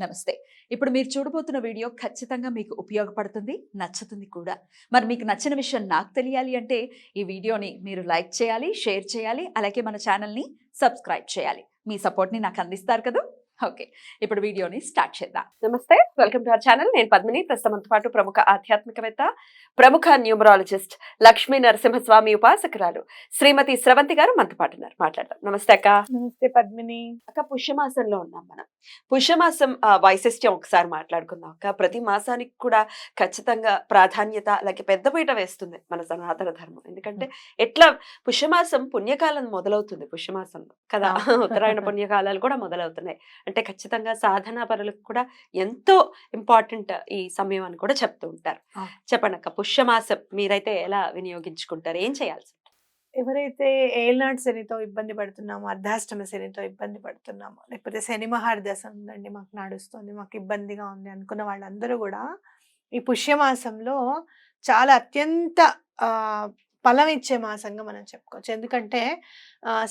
నమస్తే. ఇప్పుడు మీరు చూడబోతున్న వీడియో ఖచ్చితంగా మీకు ఉపయోగపడుతుంది, నచ్చుతుంది కూడా. మరి మీకు నచ్చిన విషయం నాకు తెలియాలి అంటే ఈ వీడియోని మీరు లైక్ చేయాలి, షేర్ చేయాలి, అలాగే మన ఛానల్‌ని సబ్స్క్రైబ్ చేయాలి. మీ సపోర్ట్‌ని నాకు అందిస్తారు కదూ! ఓకే. ఇప్పుడు వీడియోని స్టార్ట్ చేద్దాం. నమస్తే, వెల్కమ్ టు అవర్ ఛానల్. నేను పద్మిని. ప్రస్తుతంతో పాటు ప్రముఖ ఆధ్యాత్మికవేత్త, ప్రముఖ న్యూమరాలజిస్ట్, లక్ష్మీ నరసింహస్వామి ఉపాసకురాలు శ్రీమతి స్రవంతి గారు మనతో పాటు ఉన్నారు. మాట్లాడదాం. నమస్తే అక్క. నమస్తే పద్మిని. అక్క, పుష్యమాసంలో ఉన్నాం మనం. పుష్యమాసం వైశిష్ట్యం ఒకసారి మాట్లాడుకుందాం అక్క. ప్రతి మాసానికి కూడా ఖచ్చితంగా ప్రాధాన్యత, అలాగే పెద్దపీట వేస్తుంది మన సనాతన ధర్మం. ఎందుకంటే ఎట్లా పుష్యమాసం పుణ్యకాలం మొదలవుతుంది పుష్యమాసంలో కదా. ఉత్తరాయణ పుణ్యకాలాలు కూడా మొదలవుతున్నాయి. అంటే ఖచ్చితంగా సాధనా పరులకు కూడా ఎంతో ఇంపార్టెంట్ ఈ సమయం అని కూడా చెప్తూ ఉంటారు. చెప్పండి అక్క, పుష్యమాసం మీరైతే ఎలా వినియోగించుకుంటారు, ఏం చేయాల్సి? ఎవరైతే ఏళ్ళనాటి శనితో ఇబ్బంది పడుతున్నామో, అర్ధాష్టమ శనితో ఇబ్బంది పడుతున్నామో, లేకపోతే శని మహార్దశ ఉందండి, మాకు నడుస్తుంది, మాకు ఇబ్బందిగా ఉంది అనుకున్న వాళ్ళందరూ కూడా ఈ పుష్యమాసంలో చాలా అత్యంత ఫలం ఇచ్చే మాసంగా మనం చెప్పుకోవచ్చు. ఎందుకంటే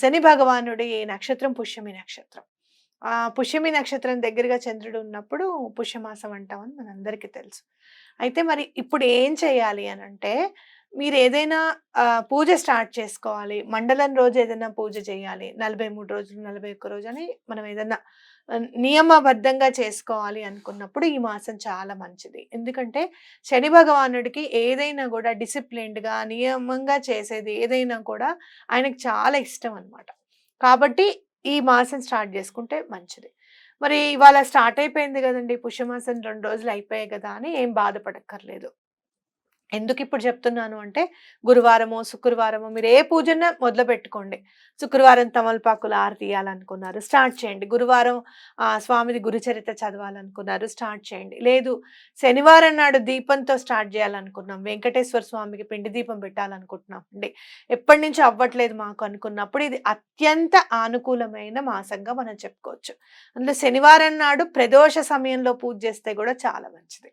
శని భగవానుడి నక్షత్రం పుష్యమి నక్షత్రం. పుష్యమి నక్షత్రం దగ్గరగా చంద్రుడు ఉన్నప్పుడు పుష్యమాసం అంటామని మనందరికీ తెలుసు. అయితే మరి ఇప్పుడు ఏం చేయాలి అని అంటే, మీరు ఏదైనా పూజ స్టార్ట్ చేసుకోవాలి. మండలం రోజు ఏదైనా పూజ చేయాలి. 43 రోజులు, 41 రోజు అని మనం ఏదైనా నియమబద్ధంగా చేసుకోవాలి అనుకున్నప్పుడు ఈ మాసం చాలా మంచిది. ఎందుకంటే శని భగవానుడికి ఏదైనా కూడా డిసిప్లిన్డ్గా, నియమంగా చేసేది ఏదైనా కూడా ఆయనకు చాలా ఇష్టం అన్నమాట. కాబట్టి ఈ మాసం స్టార్ట్ చేసుకుంటే మంచిది. మరి ఇవాళ స్టార్ట్ అయిపోయింది కదండి, పుష్యమాసం 2 రోజులు అయిపోయాయి కదా అని ఏం బాధపడక్కర్లేదు. ఎందుకు ఇప్పుడు చెప్తున్నాను అంటే, గురువారమో శుక్రవారమో మీరు ఏ పూజన మొదలు పెట్టుకోండి. శుక్రవారం తమలపాకుల హారతి ఇయ్యాలనుకున్నారు, స్టార్ట్ చేయండి. గురువారం స్వామిది గురుచరిత్ర చదవాలనుకున్నారు, స్టార్ట్ చేయండి. లేదు, శనివారం నాడు దీపంతో స్టార్ట్ చేయాలనుకున్నాం, వెంకటేశ్వర స్వామికి పిండి దీపం పెట్టాలనుకుంటున్నాం అండి, ఎప్పటి నుంచి అవ్వట్లేదు మాకు అనుకున్నప్పుడు ఇది అత్యంత అనుకూలమైన మాసంగా మనం చెప్పుకోవచ్చు. అందులో శనివారం నాడు ప్రదోష సమయంలో పూజ చేస్తే కూడా చాలా మంచిది.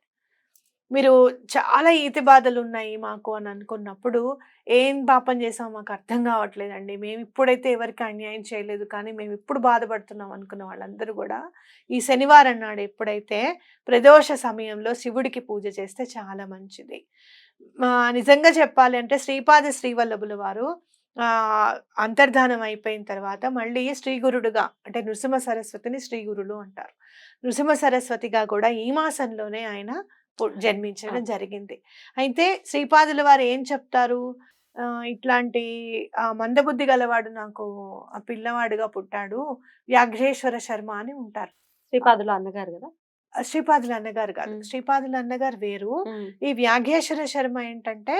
మీరు చాలా ఈతి బాధలు ఉన్నాయి మాకు అని అనుకున్నప్పుడు, ఏం పాపం చేసాం మాకు అర్థం కావట్లేదండి, మేము ఇప్పుడైతే ఎవరికి అన్యాయం చేయలేదు కానీ మేము ఇప్పుడు బాధపడుతున్నాం అనుకున్న వాళ్ళందరూ కూడా ఈ శనివారం నాడు ఎప్పుడైతే ప్రదోష సమయంలో శివుడికి పూజ చేస్తే చాలా మంచిది. నిజంగా చెప్పాలి అంటే శ్రీపాద శ్రీవల్లభుల వారు అంతర్ధానం అయిపోయిన తర్వాత మళ్ళీ శ్రీగురుడుగా, అంటే నృసింహ సరస్వతిని శ్రీగురులు అంటారు, నృసింహ సరస్వతిగా కూడా ఈ మాసంలోనే ఆయన జన్మించడం జరిగింది. అయితే శ్రీపాదుల వారు ఏం చెప్తారు, ఇట్లాంటి మందబుద్ధి గలవాడు నాకు ఆ పిల్లవాడుగా పుట్టాడు, వ్యాఘ్రేశ్వర శర్మ అని ఉంటారు. శ్రీపాదుల అన్నగారు కదా. శ్రీపాదుల అన్నగారు కాదు, శ్రీపాదుల అన్నగారు వేరు. ఈ వ్యాఘ్రేశ్వర శర్మ ఏంటంటే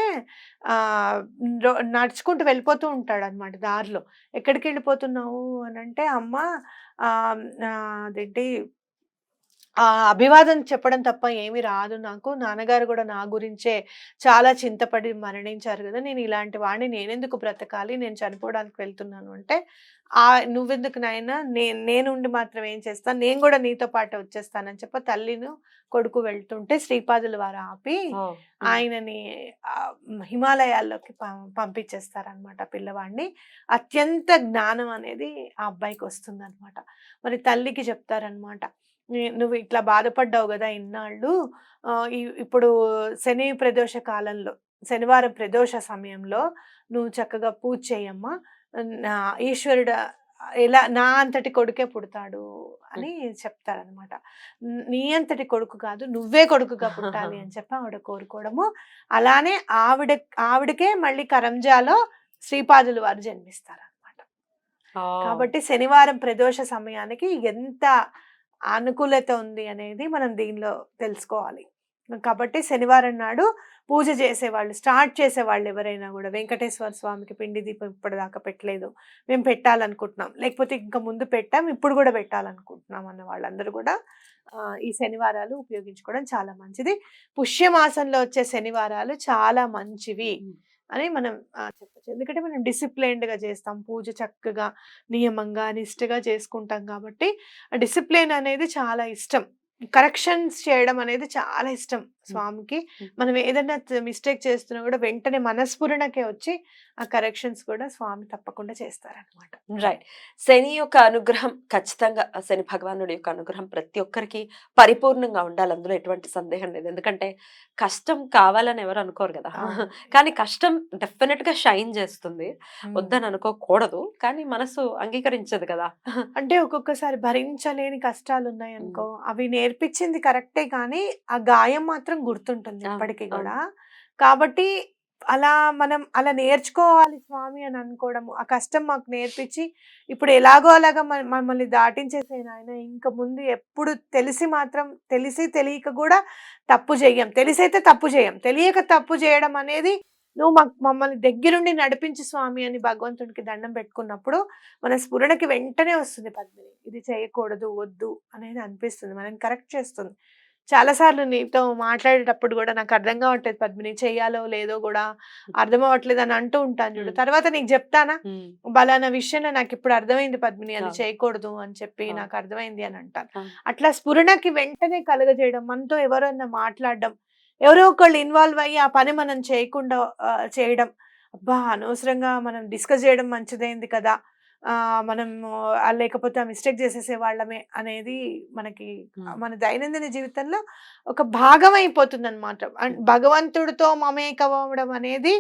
నడుచుకుంటూ వెళ్ళిపోతూ ఉంటాడు అనమాట. దారిలో ఎక్కడికి వెళ్ళిపోతున్నావు అని అంటే, అమ్మ అదేంటి అభివాదం చెప్పడం తప్ప ఏమి రాదు నాకు, నాన్నగారు కూడా నా గురించే చాలా చింతపడి మరణించారు కదా, నేను ఇలాంటి వాడిని నేనెందుకు బ్రతకాలి, నేను చనిపోవడానికి వెళ్తున్నాను అంటే, నువ్వెందుకు నాయనా, నేనుండి మాత్రం ఏం చేస్తాను, నేను కూడా నీతో పాటు వచ్చేస్తానని చెప్పి తల్లిను కొడుకు వెళ్తుంటే శ్రీపాదుల వారు ఆపి ఆయనని హిమాలయాల్లోకి పంపించేస్తారనమాట పిల్లవాడిని. అత్యంత జ్ఞానం అనేది ఆ అబ్బాయికి వస్తుందన్నమాట. మరి తల్లికి చెప్తారనమాట, నువ్వు ఇట్లా బాధపడ్డావు కదా ఇన్నాళ్ళు, ఇప్పుడు శని ప్రదోష కాలంలో, శనివారం ప్రదోష సమయంలో నువ్వు చక్కగా పూజ చేయమ్మా, ఈశ్వరుడు ఎలా నా అంతటి కొడుకే పుడతాడు అని చెప్తారనమాట. నీ అంతటి కొడుకు కాదు, నువ్వే కొడుకుగా పుట్టాలి అని చెప్పి ఆవిడ కోరుకోవడము. అలానే ఆవిడకే మళ్ళీ కరంజాలో శ్రీపాదుల వారు జన్మిస్తారనమాట. కాబట్టి శనివారం ప్రదోష సమయానికి ఎంత అనుకూలత ఉంది అనేది మనం దీనిలో తెలుసుకోవాలి. కాబట్టి శనివారం నాడు పూజ చేసేవాళ్ళు, స్టార్ట్ చేసేవాళ్ళు ఎవరైనా కూడా, వెంకటేశ్వర స్వామికి పిండి దీపం ఇప్పటిదాకా పెట్టలేదు, మేము పెట్టాలనుకుంటున్నాం, లేకపోతే ఇంకా ముందు పెట్టాం ఇప్పుడు కూడా పెట్టాలనుకుంటున్నాం అన్న వాళ్ళందరూ కూడా ఈ శనివారాలు ఉపయోగించుకోవడం చాలా మంచిది. పుష్యమాసంలో వచ్చే శనివారాలు చాలా మంచివి అని మనం చెప్పచ్చు. ఎందుకంటే మనం డిసిప్లైన్డ్గా చేస్తాం, పూజ చక్కగా నియమంగా నిష్ఠగా చేసుకుంటాం కాబట్టి డిసిప్లిన్ అనేది చాలా ఇష్టం కరెక్షన్స్ చేయడం అనేది చాలా ఇష్టం స్వామికి. మనం ఏదైనా మిస్టేక్ చేస్తున్నా కూడా వెంటనే మనస్ఫురణకే వచ్చి ఆ కరెక్షన్స్ కూడా స్వామి తప్పకుండా చేస్తారనమాట. రైట్. శని యొక్క అనుగ్రహం ఖచ్చితంగా, శని భగవానుడి యొక్క అనుగ్రహం ప్రతి ఒక్కరికి పరిపూర్ణంగా ఉండాలి. అందులో ఎటువంటి సందేహం లేదు. ఎందుకంటే కష్టం కావాలని ఎవరు అనుకోరు కదా. కానీ కష్టం డెఫినెట్ గా షైన్ చేస్తుంది. వద్దని అనుకోకూడదు. కానీ మనసు అంగీకరించదు కదా. అంటే ఒక్కొక్కసారి భరించలేని కష్టాలు ఉన్నాయనుకో, అవి నేర్పించింది కరెక్టే కానీ ఆ గాయం మాత్రం గుర్తుంటుంది అవును, ఎప్పటికీ అవును. కూడా. కాబట్టి మనం అలా నేర్చుకోవాలి స్వామి అని అనుకోవడము. ఆ కష్టం మాకు నేర్పించి ఇప్పుడు ఎలాగో అలాగా మమ్మల్ని దాటించేసేయను ఆయన. ఇంక ముందు ఎప్పుడు తెలిసి తెలియక కూడా తప్పు చెయ్యం. తెలిసైతే తప్పు చేయం. తెలియక తప్పు చేయడం అనేది నువ్వు మమ్మల్ని దగ్గరుండి నడిపించు స్వామి అని భగవంతుడికి దండం పెట్టుకున్నప్పుడు మన స్ఫురణకి వెంటనే వస్తుంది పద్మిని. ఇది చేయకూడదు, వద్దు అనేది అనిపిస్తుంది. మనని కరెక్ట్ చేస్తుంది. చాలా సార్లు నీతో మాట్లాడేటప్పుడు కూడా నాకు అర్థం కావట్లేదు పద్మిని, చెయ్యాలో లేదో కూడా అర్థం అవ్వట్లేదు అని అంటూ ఉంటాను చూడు. తర్వాత నీకు చెప్తానా, బలానా విషయంలో నాకు ఇప్పుడు అర్థమైంది పద్మిని, అది చేయకూడదు అని చెప్పి నాకు అర్థమైంది అని అంటాను. అట్లా స్ఫురణకి వెంటనే కలుగజేయడం, మనతో ఎవరైనా మాట్లాడడం, ఎవరో ఒకళ్ళు ఇన్వాల్వ్ అయ్యి ఆ పని మనం చేయకుండా చేయడం, అబ్బా అనవసరంగా మనం డిస్కస్ చేయడం మంచిదైంది కదా, మనం లేకపోతే ఆ మిస్టేక్ చేసేసే వాళ్ళమే అనేది మనకి మన దైనందిన జీవితంలో ఒక భాగం అయిపోతుంది అనమాట. భగవంతుడితో మమేకమవడం అనేది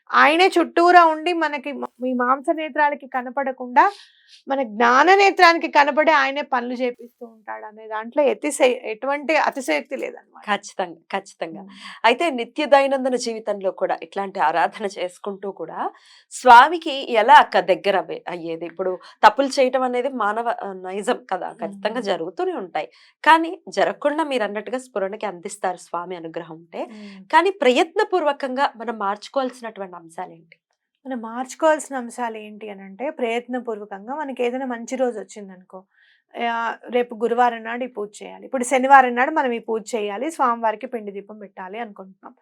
ఆయనే చుట్టూరా ఉండి మనకి మీ మాంస నేత్రాలకి కనపడకుండా మన జ్ఞాన నేత్రానికి కనపడి ఆయనే పనులు చేపిస్తూ ఉంటాడు అనే దాంట్లో ఎటువంటి అతిశయోక్తి లేదనమాట. ఖచ్చితంగా, ఖచ్చితంగా. అయితే నిత్య దైనందిన జీవితంలో కూడా ఇట్లాంటి ఆరాధన చేసుకుంటూ కూడా స్వామికి ఎలా దగ్గర అయ్యేది? ఇప్పుడు తప్పులు చేయటం అనేది మానవ నైజం కదా, ఖచ్చితంగా జరుగుతూనే ఉంటాయి. కానీ జరగకుండా మీరు అన్నట్టుగా స్ఫురణకి అందిస్తారు స్వామి అనుగ్రహం ఉంటే. కానీ ప్రయత్నపూర్వకంగా మనం మార్చుకోవాల్సినటువంటి అంశాలు ఏంటి? మనం మార్చుకోవాల్సిన అంశాలు ఏంటి అని అంటే, ప్రయత్నపూర్వకంగా మనకి ఏదైనా మంచి రోజు వచ్చిందనుకో, రేపు గురువారం నాడు ఈ పూజ చేయాలి, ఇప్పుడు శనివారం నాడు మనం ఈ పూజ చేయాలి, స్వామివారికి పిండి దీపం పెట్టాలి అనుకుంటున్నాం.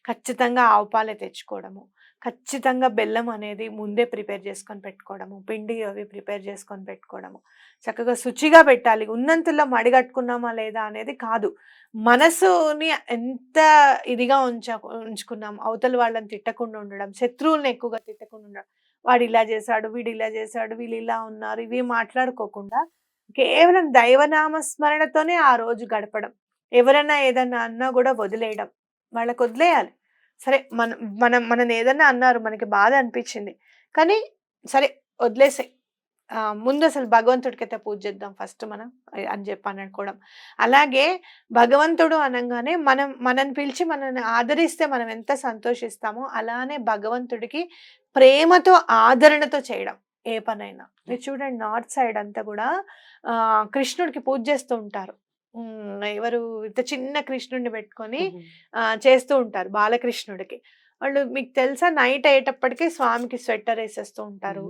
ఖచ్చితంగా ఆవు పాలే తెచ్చుకోవడము, ఖచ్చితంగా బెల్లం అనేది ముందే ప్రిపేర్ చేసుకొని పెట్టుకోవడము, పిండి అవి ప్రిపేర్ చేసుకొని పెట్టుకోవడము, చక్కగా శుచిగా పెట్టాలి. ఉన్నంతలో మడిగట్టుకున్నామా లేదా అనేది కాదు, మనసుని ఎంత ఇదిగా ఉంచుకున్నాం, అవతల వాళ్ళని తిట్టకుండా ఉండడం, శత్రువుల్ని ఎక్కువగా తిట్టకుండా ఉండడం, వాడు ఇలా చేశాడు, వీడు ఇలా చేశాడు, వీళ్ళు ఇలా ఉన్నారు, ఇవి మాట్లాడుకోకుండా కేవలం దైవనామ స్మరణతోనే ఆ రోజు గడపడం. ఎవరైనా ఏదన్నా అన్నా కూడా వదిలేయడం, వాళ్ళకి వదిలేయాలి. సరే మనం ఏదన్నా అన్నారు, మనకి బాధ అనిపించింది, కానీ సరే వదిలేసాయి, ముందు అసలు భగవంతుడికైతే పూజ చేద్దాం ఫస్ట్ మనం అని చెప్పి అనుకోవడం. అలాగే భగవంతుడు అనగానే మనని పిలిచి మనల్ని ఆదరిస్తే మనం ఎంత సంతోషిస్తామో, అలానే భగవంతుడికి ప్రేమతో ఆదరణతో చేయడం ఏ పనైనా. మీరు చూడండి, నార్త్ సైడ్ అంతా కూడా కృష్ణుడికి పూజ చేస్తూ ఉంటారు. ఎవరు ఇంత చిన్న కృష్ణుడిని పెట్టుకొని చేస్తూ ఉంటారు బాలకృష్ణుడికి. వాళ్ళు మీకు తెలుసా, నైట్ అయ్యేటప్పటికి స్వామికి స్వెటర్ వేసేస్తూ ఉంటారు.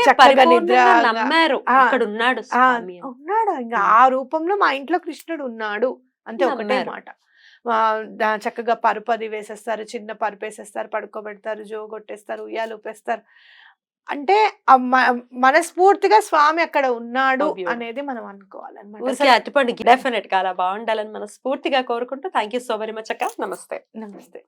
చక్కగా నిద్ర ఉన్నాడు ఇంకా ఆ రూపంలో మా ఇంట్లో కృష్ణుడు ఉన్నాడు అంతే, ఒకటే మాట. చక్కగా పరుపు అది వేసేస్తారు, చిన్న పరుపు వేసేస్తారు, పడుకోబెడతారు, జో కొట్టేస్తారు, ఉయ్యాలు ఊపేస్తారు. అంటే మనస్ఫూర్తిగా స్వామి అక్కడ ఉన్నాడు అనేది మనం అనుకోవాలన్నమాట. అటుపండి డెఫినెట్ గా అలా బాగుండాలని మనస్ఫూర్తిగా కోరుకుంటూ thank you so very much అక్క. నమస్తే. నమస్తే.